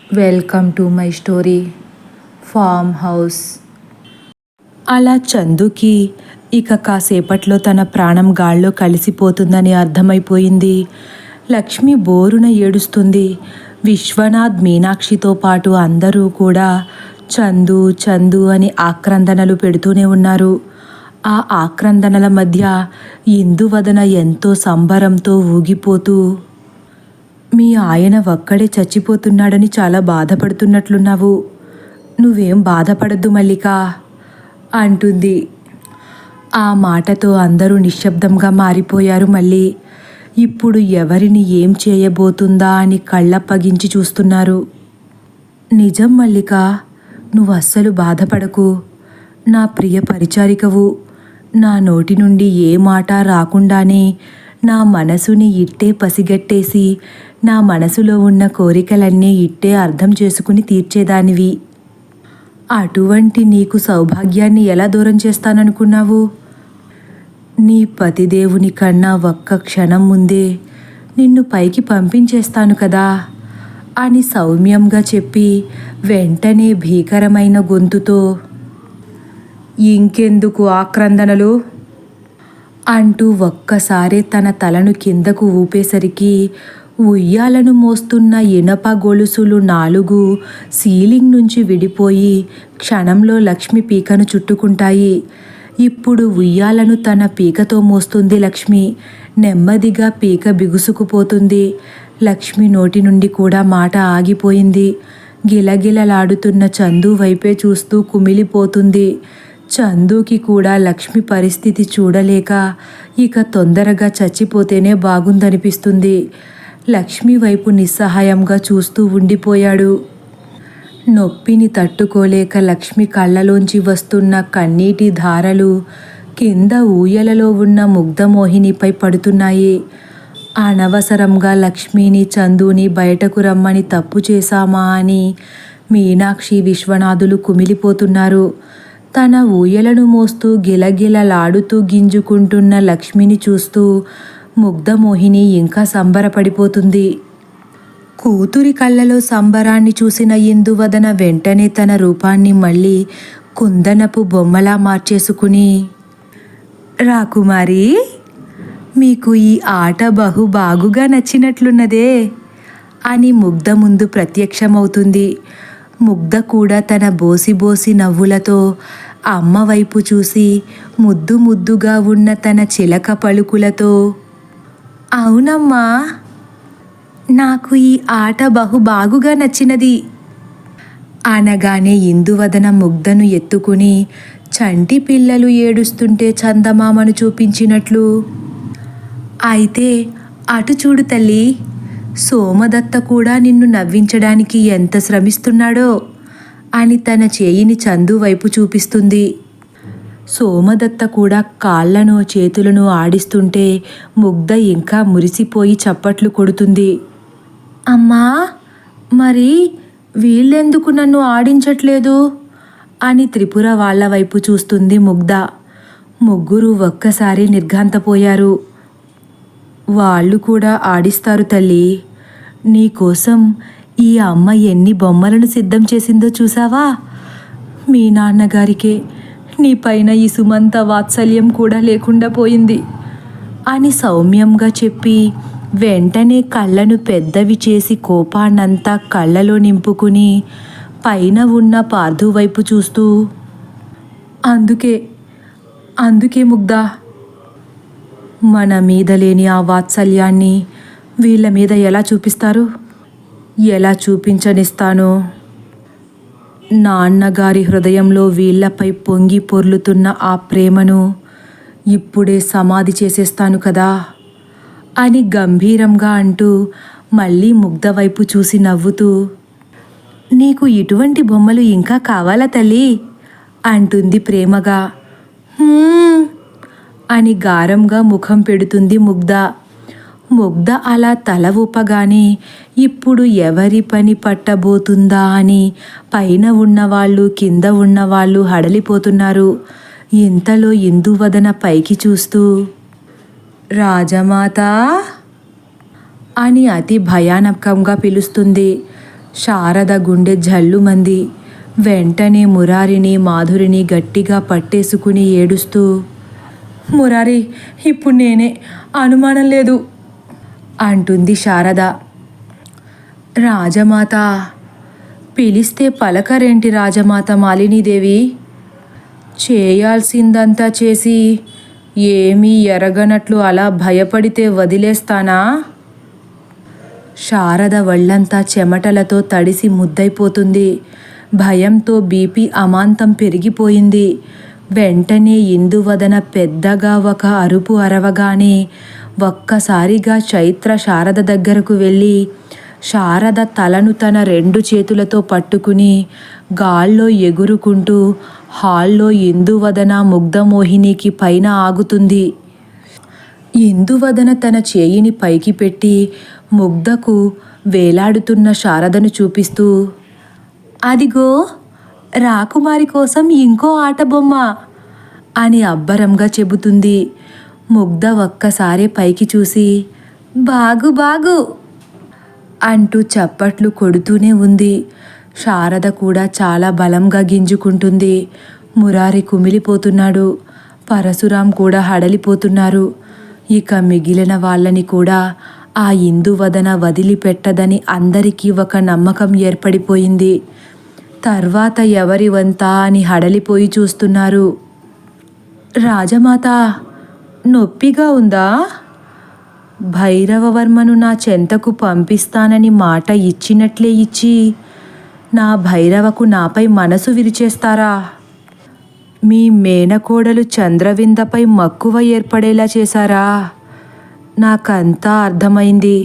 Welcome to my story farm house. అలా చందుకి ఇక కాసేపట్లో తన ప్రాణం గాల్లో కలిసిపోతుందని అర్థమైపోయింది. లక్ష్మి బోరున ఏడుస్తుంది. విశ్వనాథ్, మీనాక్షితో పాటు అందరూ కూడా చందు చందు అని ఆక్రందనలు పెడుతూనే ఉన్నారు. ఆ ఆక్రందనల మధ్య ఇందువదన ఎంతో సంబరంతో ఊగిపోతూ, మీ ఆయన ఒక్కడే చచ్చిపోతున్నాడని చాలా బాధపడుతున్నట్లున్నావు. నువ్వేం బాధపడద్దు మల్లిక అంటుంది. ఆ మాటతో అందరూ నిశ్శబ్దంగా మారిపోయారు. మళ్ళీ ఇప్పుడు ఎవరిని ఏం చేయబోతుందా అని కళ్ళప్పగించి చూస్తున్నారు. నిజం మల్లిక, నువ్వు అస్సలు బాధపడకు. నా ప్రియ పరిచారికవు. నా నోటి నుండి ఏ మాట రాకుండానే నా మనసుని ఇట్టే పసిగట్టేసి నా మనసులో ఉన్న కోరికలన్నీ ఇట్టే అర్థం చేసుకుని తీర్చేదానివి. అటువంటి నీకు సౌభాగ్యాన్ని ఎలా దూరం చేస్తాననుకున్నావు? నీ పతిదేవుని కన్నా ఒక్క క్షణం ముందే నిన్ను పైకి పంపించేస్తాను కదా అని సౌమ్యంగా చెప్పి వెంటనే భీకరమైన గొంతుతో, ఇంకెందుకు ఆక్రందనలు అంటూ ఒక్కసారి తన తలను కిందకు ఊపేసరికి ఉయ్యాలను మోస్తున్న ఇనప గొలుసులు 4 సీలింగ్ నుంచి విడిపోయి క్షణంలో లక్ష్మి పీకను చుట్టుకుంటాయి. ఇప్పుడు ఉయ్యాలను తన పీకతో మోస్తుంది లక్ష్మి. నెమ్మదిగా పీక బిగుసుకుపోతుంది. లక్ష్మి నోటి నుండి కూడా మాట ఆగిపోయింది. గిలగిలలాడుతున్న చందు వైపే చూస్తూ కుమిలిపోతుంది. చందుకి కూడా లక్ష్మి పరిస్థితి చూడలేక ఇక తొందరగా చచ్చిపోతేనే బాగుందనిపిస్తుంది. లక్ష్మి వైపు నిస్సహాయంగా చూస్తూ ఉండిపోయాడు. నొప్పిని తట్టుకోలేక లక్ష్మి కళ్ళలోంచి వస్తున్న కన్నీటి ధారలు కింద ఊయలలో ఉన్న ముగ్ధమోహినిపై పడుతున్నాయి. అనవసరంగా లక్ష్మిని, చందుని బయటకు రమ్మని తప్పు చేశామా అని మీనాక్షి, విశ్వనాథులు కుమిలిపోతున్నారు. తన ఊయలను మోస్తూ గిలగిలలాడుతూ గింజుకుంటున్న లక్ష్మిని చూస్తూ ముగ్ధమోహిని ఇంకా సంబరపడిపోతుంది. కూతురి కళ్ళలో సంబరాన్ని చూసిన ఇందువదన వెంటనే తన రూపాన్ని మళ్ళీ కుందనపు బొమ్మలా మార్చేసుకుని, రాకుమారి, మీకు ఈ ఆట బహు బాగుగా నచ్చినట్లున్నదే అని ముగ్ధ ముందు ప్రత్యక్షమవుతుంది. ముగ్ధ కూడా తన బోసి నవ్వులతో అమ్మ వైపు చూసి ముద్దు ముద్దుగా ఉన్న తన చిలక పలుకులతో, అవునమ్మా, నాకు ఈ ఆట బహు బాగుగా నచ్చినది అనగానే ఇందువదన ముగ్ధను ఎత్తుకుని చంటి పిల్లలు ఏడుస్తుంటే చందమామను చూపించినట్లు, అయితే అటు చూడు తల్లి, సోమదత్త కూడా నిన్ను నవ్వించడానికి ఎంత శ్రమిస్తున్నాడో అని తన చేయిని చందు వైపు చూపిస్తుంది. సోమదత్త కూడా కాళ్లను చేతులను ఆడిస్తుంటే ముగ్ధ ఇంకా మురిసిపోయి చప్పట్లు కొడుతుంది. అమ్మా, మరి వీళ్ళెందుకు నన్ను ఆడించట్లేదు అని త్రిపుర వాళ్ళ వైపు చూస్తుంది ముగ్ధ. ముగ్గురు ఒక్కసారి నిర్ఘాంతపోయారు. వాళ్ళు కూడా ఆడిస్తారు తల్లి. నీకోసం ఈ అమ్మ ఎన్ని బొమ్మలను సిద్ధం చేసిందో చూసావా? మీ నాన్నగారికే నీ పైన ఈ సుమంత వాత్సల్యం కూడా లేకుండా పోయింది అని సౌమ్యంగా చెప్పి వెంటనే కళ్ళను పెద్దవి చేసి కోపాన్నంతా కళ్ళలో నింపుకుని పైన ఉన్న పార్థు వైపు చూస్తూ, అందుకే ముగ్ధ, మన మీద లేని ఆ వాత్సల్యాన్ని వీళ్ళ మీద ఎలా చూపిస్తారు? ఎలా చూపించనిస్తానో? నాన్నగారి హృదయంలో వీళ్లపై పొంగి పొర్లుతున్న ఆ ప్రేమను ఇప్పుడే సమాధి చేసేస్తాను కదా అని గంభీరంగా అంటూ మళ్ళీ ముగ్ధ వైపు చూసి నవ్వుతూ, నీకు ఇటువంటి బొమ్మలు ఇంకా కావాలా తల్లి అంటుంది ప్రేమగా. అని గారంగా ముఖం పెడుతుంది ముగ్ధ. ముగ్ధ అలా తల ఊపగానే ఇప్పుడు ఎవరి పని పట్టబోతుందా అని పైన ఉన్నవాళ్ళు కింద ఉన్నవాళ్ళు హడలిపోతున్నారు. ఇంతలో ఇందువదన పైకి చూస్తూ, రాజమాత అని అతి భయానకంగా పిలుస్తుంది. శారద గుండె జల్లుమంది. వెంటనే మురారిని మాధురిని గట్టిగా పట్టేసుకుని ఏడుస్తూ, మురారి, ఇప్పుడు నేనే, అనుమానం లేదు అంటుంది శారద. రాజమాత, పిలిస్తే పలకరేంటి రాజమాత మాలినీదేవి? చేయాల్సిందంతా చేసి ఏమీ ఎరగనట్లు అలా భయపడితే వదిలేస్తానా? శారద ఒళ్ళంతా చెమటలతో తడిసి ముద్దైపోతుంది. భయంతో బీపీ అమాంతం పెరిగిపోయింది. వెంటనే ఇందువదన పెద్దగా ఒక అరుపు అరవగానే ఒక్కసారిగా చైత్ర శారద దగ్గరకు వెళ్ళి శారద తలను తన 2 చేతులతో పట్టుకుని గాల్లో ఎగురుకుంటూ హాల్లో ఇందువదన ముగ్ధమోహినికి పైన ఆగుతుంది. ఇందువదన తన చేయిని పైకి పెట్టి ముగ్ధకు వేలాడుతున్న శారదను చూపిస్తూ, అదిగో రాకుమారి కోసం ఇంకో ఆటబొమ్మ అని అబ్బరంగా చెబుతుంది. ముగ్ధ ఒక్కసారి పైకి చూసి బాగు బాగు అంటూ చప్పట్లు కొడుతూనే ఉంది. శారద కూడా చాలా బలంగా గింజుకుంటుంది. మురారి కుమిలిపోతున్నాడు. పరశురాం కూడా హడలిపోతున్నారు. ఇక మిగిలిన వాళ్ళని కూడా ఆ ఇందువదన వదిలిపెట్టదని అందరికీ ఒక నమ్మకం ఏర్పడిపోయింది. తర్వాత ఎవరి వంతా అని హడలిపోయి చూస్తున్నారు. రాజమాత, నొప్పిగా ఉందా? భైరవవర్మను నా చెంతకు పంపిస్తానని మాట ఇచ్చినట్లే ఇచ్చి నా భైరవకు నాపై మనసు విరిచేస్తారా? మీ మేనకోడలు చంద్రవిందపై మక్కువ ఏర్పడేలా చేశారా? నాకంతా అర్థమైంది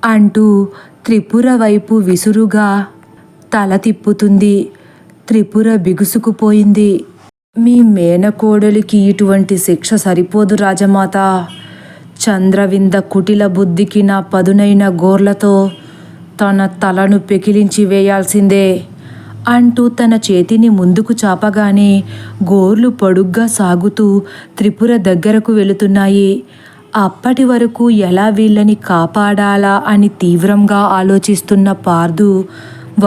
అంటూ త్రిపుర వైపు విసురుగా తల తిప్పుతుంది. త్రిపుర బిగుసుకుపోయింది. మీ మేనకోడలికి ఇటువంటి శిక్ష సరిపోదు రాజమాత. చంద్రవింద కుటిల బుద్ధికి నా పదునైన గోర్లతో తన తలను పెకిలించి వేయాల్సిందే అంటూ తన చేతిని ముందుకు చాపగానే గోర్లు పొడుగ్గా సాగుతూ త్రిపుర దగ్గరకు వెళుతున్నాయి. అప్పటి వరకు ఎలా వీళ్ళని కాపాడాలా అని తీవ్రంగా ఆలోచిస్తున్న పార్థు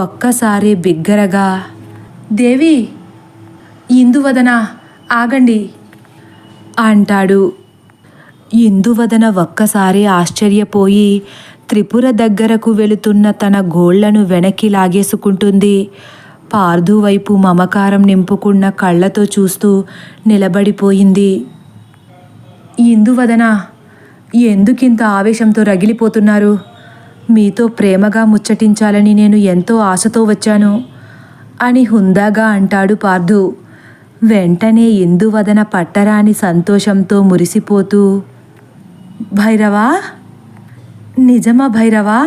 ఒక్కసారి బిగ్గరగా, దేవి, ఇందువదన, ఆగండి అంటాడు. ఇందువదన ఒక్కసారి ఆశ్చర్యపోయి త్రిపుర దగ్గరకు వెళుతున్న తన గోళ్లను వెనక్కి లాగేసుకుంటుంది. పార్థు వైపు మమకారం నింపుకున్న కళ్ళతో చూస్తూ నిలబడిపోయింది. ఇందువదన, ఎందుకింత ఆవేశంతో రగిలిపోతున్నారు? మీతో ప్రేమగా ముచ్చటించాలని నేను ఎంతో ఆశతో వచ్చాను అని హుందాగా అంటాడు పార్థు. వెంటనే ఇందువదన పట్టరాని సంతోషంతో మురిసిపోతూ, భైరవా, నిజమా భైరవా?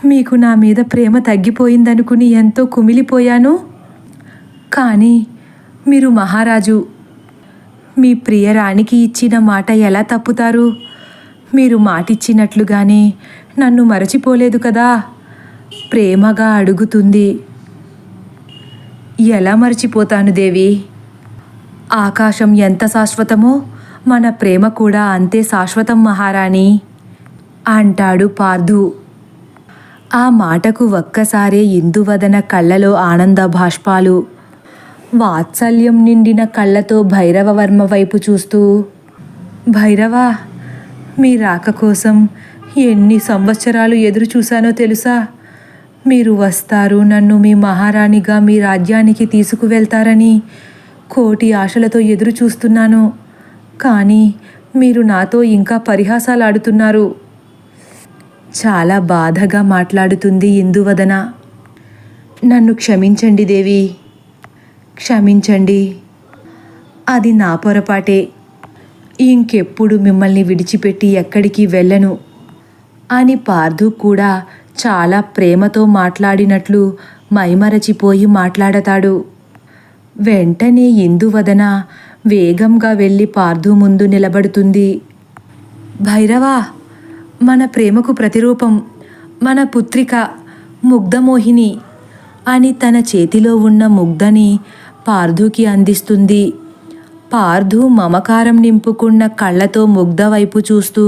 మీకు నా మీద ప్రేమ తగ్గిపోయిందనుకుని ఎంతో కుమిలిపోయాను. కానీ మీరు మహారాజు. మీ ప్రియరాణికి ఇచ్చిన మాట ఎలా తప్పుతారు? మీరు మాటిచ్చినట్లుగానే నన్ను మరచిపోలేదు కదా? ప్రేమగా అడుగుతుంది. ఎలా మర్చిపోతాను దేవి? ఆకాశం ఎంత శాశ్వతమో మన ప్రేమ కూడా అంతే శాశ్వతం మహారాణి అంటాడు పార్థు. ఆ మాటకు ఒక్కసారే ఇందువదన కళ్ళలో ఆనంద భాష్పాలు. వాత్సల్యం నిండిన కళ్ళతో భైరవవర్మ వైపు చూస్తూ, భైరవా, మీ రాక కోసం ఎన్ని సంవత్సరాలు ఎదురు చూశానో తెలుసా? మీరు వస్తారు, నన్ను మీ మహారాణిగా మీ రాజ్యానికి తీసుకువెళ్తారని కోటి ఆశలతో ఎదురు చూస్తున్నాను. కానీ మీరు నాతో ఇంకా పరిహాసాలు ఆడుతున్నారు. చాలా బాధగా మాట్లాడుతుంది ఇందువదన. నన్ను క్షమించండి దేవి, క్షమించండి. అది నా పొరపాటే. ఇంకెప్పుడు మిమ్మల్ని విడిచిపెట్టి ఎక్కడికి వెళ్ళను అని పార్థు కూడా చాలా ప్రేమతో మాట్లాడినట్లు మైమరచిపోయి మాట్లాడతాడు. వెంటనే ఇందువదన వేగంగా వెళ్ళి పార్థు ముందు నిలబడుతుంది. భైరవా, మన ప్రేమకు ప్రతిరూపం మన పుత్రిక ముగ్ధమోహిని అని తన చేతిలో ఉన్న ముగ్ధని పార్థుకి అందిస్తుంది. పార్థు మమకారం నింపుకున్న కళ్ళతో ముగ్ధ వైపు చూస్తూ,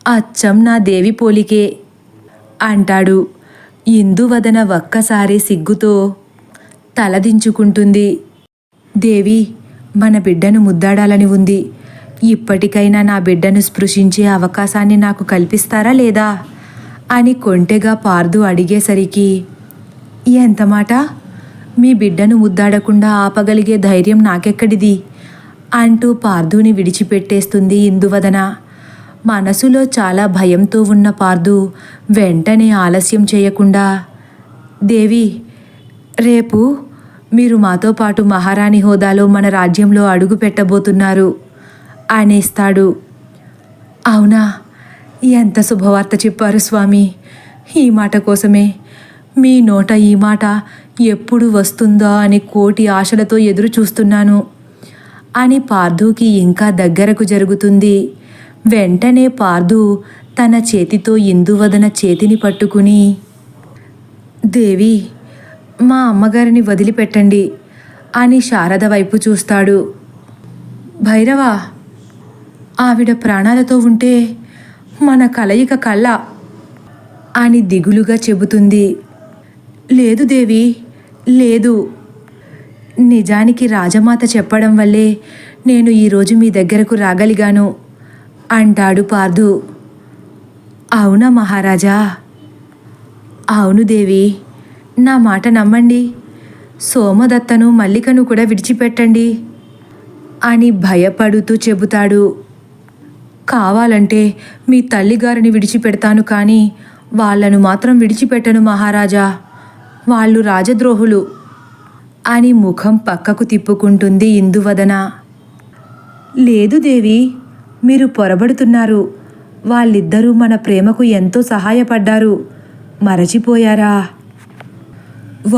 అచ్చం నా దేవి పోలికే అంటాడు. ఇందువదన ఒక్కసారి సిగ్గుతో తలదించుకుంటుంది. దేవి, మన బిడ్డను ముద్దాడాలని ఉంది. ఇప్పటికైనా నా బిడ్డను స్పృశించే అవకాశాన్ని నాకు కల్పిస్తారా లేదా అని కొంటెగా పార్దు అడిగేసరికి, ఎంత మాట? మీ బిడ్డను ముద్దాడకుండా ఆపగలిగే ధైర్యం నాకెక్కడిది అంటూ పార్దుని విడిచిపెట్టేస్తుంది ఇందువదన. మనసులో చాలా భయంతో ఉన్న పార్దు వెంటనే ఆలస్యం చేయకుండా, దేవి, రేపు మీరు మాతో పాటు మహారాణి హోదాలో మన రాజ్యంలో అడుగు పెట్టబోతున్నారు అనేస్తాడు. అవునా? ఎంత శుభవార్త చెప్పారు స్వామి. ఈ మాట కోసమే మీ నోట ఈ మాట ఎప్పుడు వస్తుందో అని కోటి ఆశలతో ఎదురు చూస్తున్నాను అని పార్దుకి ఇంకా దగ్గరకు జరుగుతుంది. వెంటనే పార్దు తన చేతితో ఇందువదన చేతిని పట్టుకుని, దేవి, మా అమ్మగారిని వదిలిపెట్టండి అని శారద వైపు చూస్తాడు. భైరవా, ఆవిడ ప్రాణాలతో ఉంటే మన కలయిక కళ్ళ అని దిగులుగా చెబుతుంది. లేదు దేవి, లేదు. నిజానికి రాజమాత చెప్పడం వల్లే నేను ఈరోజు మీ దగ్గరకు రాగలిగాను అంటాడు పార్దు. అవునా మహారాజా? అవును దేవి, నా మాట నమ్మండి. సోమదత్తను మల్లికను కూడా విడిచిపెట్టండి అని భయపడుతూ చెబుతాడు. కావాలంటే మీ తల్లిగారిని విడిచిపెడతాను, కానీ వాళ్లను మాత్రం విడిచిపెట్టను మహారాజా. వాళ్ళు రాజద్రోహులు అని ముఖం పక్కకు తిప్పుకుంటుంది ఇందువదన. లేదు దేవి, మీరు పొరబడుతున్నారు. వాళ్ళిద్దరూ మన ప్రేమకు ఎంతో సహాయపడ్డారు, మరచిపోయారా?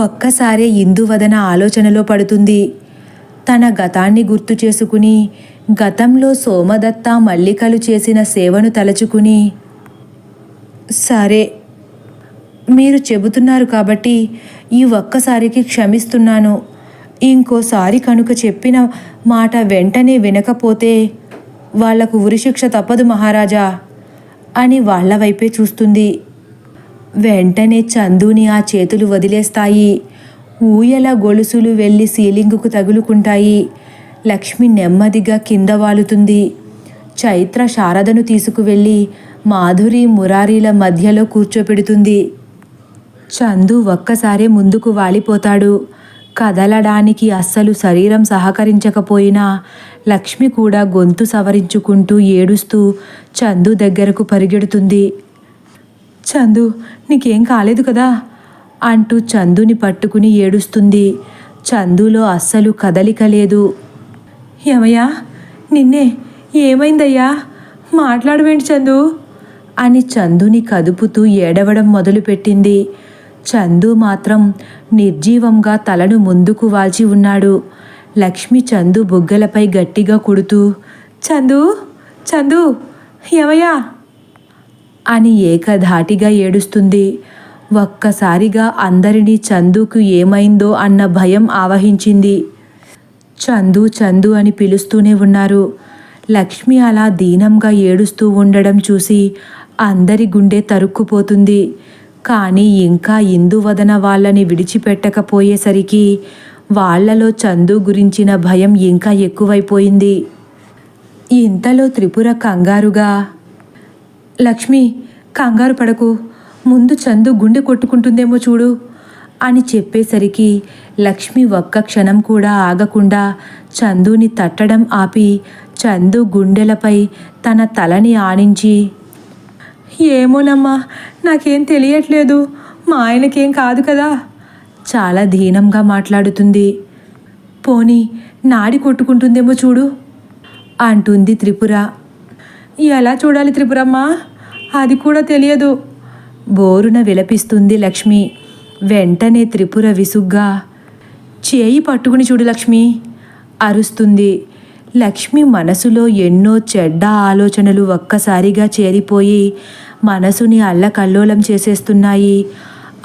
ఒక్కసారే ఇందువదన ఆలోచనలో పడుతుంది. తన గతాన్ని గుర్తు చేసుకుని, గతంలో సోమదత్త మల్లికలు చేసిన సేవను తలచుకుని, సరే, మీరు చెబుతున్నారు కాబట్టి ఈ ఒక్కసారికి క్షమిస్తున్నాను. ఇంకోసారి కనుక చెప్పిన మాట వెంటనే వినకపోతే వాళ్లకు ఉరిశిక్ష తప్పదు మహారాజా అని వాళ్ల వైపే చూస్తుంది. వెంటనే చందుని ఆ చేతులు వదిలేస్తాయి. ఊయల గొలుసులు వెళ్ళి సీలింగుకు తగులుకుంటాయి. లక్ష్మి నెమ్మదిగా కింద వాలుతుంది. చైత్ర శారదను తీసుకువెళ్ళి మాధురి మురారీల మధ్యలో కూర్చోపెడుతుంది. చందు ఒక్కసారే ముందుకు వాలిపోతాడు. కదలడానికి అస్సలు శరీరం సహకరించకపోయినా లక్ష్మి కూడా గొంతు సవరించుకుంటూ ఏడుస్తూ చందు దగ్గరకు పరిగెడుతుంది. చందు, నీకేం కాలేదు కదా అంటూ చందుని పట్టుకుని ఏడుస్తుంది. చందులో అస్సలు కదలిక లేదు. ఏమయ్యా, నిన్నే, ఏమైందయ్యా? మాట్లాడవేంటి చందు అని చందుని కదుపుతూ ఏడవడం మొదలుపెట్టింది. చందు మాత్రం నిర్జీవంగా తలను ముందుకు వాల్చి ఉన్నాడు. లక్ష్మి చందు బుగ్గలపై గట్టిగా కొడుతూ, చందు, చందు, ఏమయ్యా అని ఏకధాటిగా ఏడుస్తుంది. ఒక్కసారిగా అందరినీ చందుకు ఏమైందో అన్న భయం ఆవహించింది. చందు, చందు అని పిలుస్తూనే ఉన్నారు. లక్ష్మి అలా దీనంగా ఏడుస్తూ ఉండడం చూసి అందరి గుండె తరుక్కుపోతుంది. కానీ ఇంకా ఇందువదన వాళ్ళని విడిచిపెట్టకపోయేసరికి వాళ్లలో చందు గురించిన భయం ఇంకా ఎక్కువైపోయింది. ఇంతలో త్రిపుర కంగారుగా, లక్ష్మి, కంగారు పడకు, ముందు చందు గుండె కొట్టుకుంటుందేమో చూడు అని చెప్పేసరికి లక్ష్మి ఒక్క క్షణం కూడా ఆగకుండా చందుని తట్టడం ఆపి చందు గుండెలపై తన తలని ఆనించి, ఏమోనమ్మా, నాకేం తెలియట్లేదు, మా ఆయనకేం కాదు కదా చాలా దీనంగా మాట్లాడుతుంది. పోనీ నాడి కొట్టుకుంటుందేమో చూడు అంటుంది త్రిపుర. ఎలా చూడాలి త్రిపురమ్మ, అది కూడా తెలియదు బోరున విలపిస్తుంది లక్ష్మి. వెంటనే త్రిపుర విసుగ్గా, చేయి పట్టుకుని చూడు లక్ష్మి అరుస్తుంది. లక్ష్మి మనసులో ఎన్నో చెడ్డ ఆలోచనలు ఒక్కసారిగా చేరిపోయి మనసుని అల్లకల్లోలం చేసేస్తున్నాయి.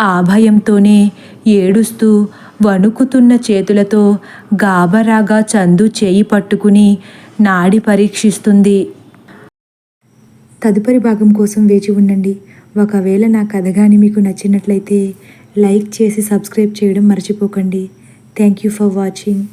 ఆ భయంతోనే ఏడుస్తూ వణుకుతున్న చేతులతో గాబరాగా చందు చేయి పట్టుకుని నాడి పరీక్షిస్తుంది. తదుపరి భాగం కోసం వేచి ఉండండి. ఒకవేళ నా కథ కానీ మీకు నచ్చినట్లయితే లైక్ చేసి సబ్స్క్రైబ్ చేయడం మర్చిపోకండి. Thank you for watching.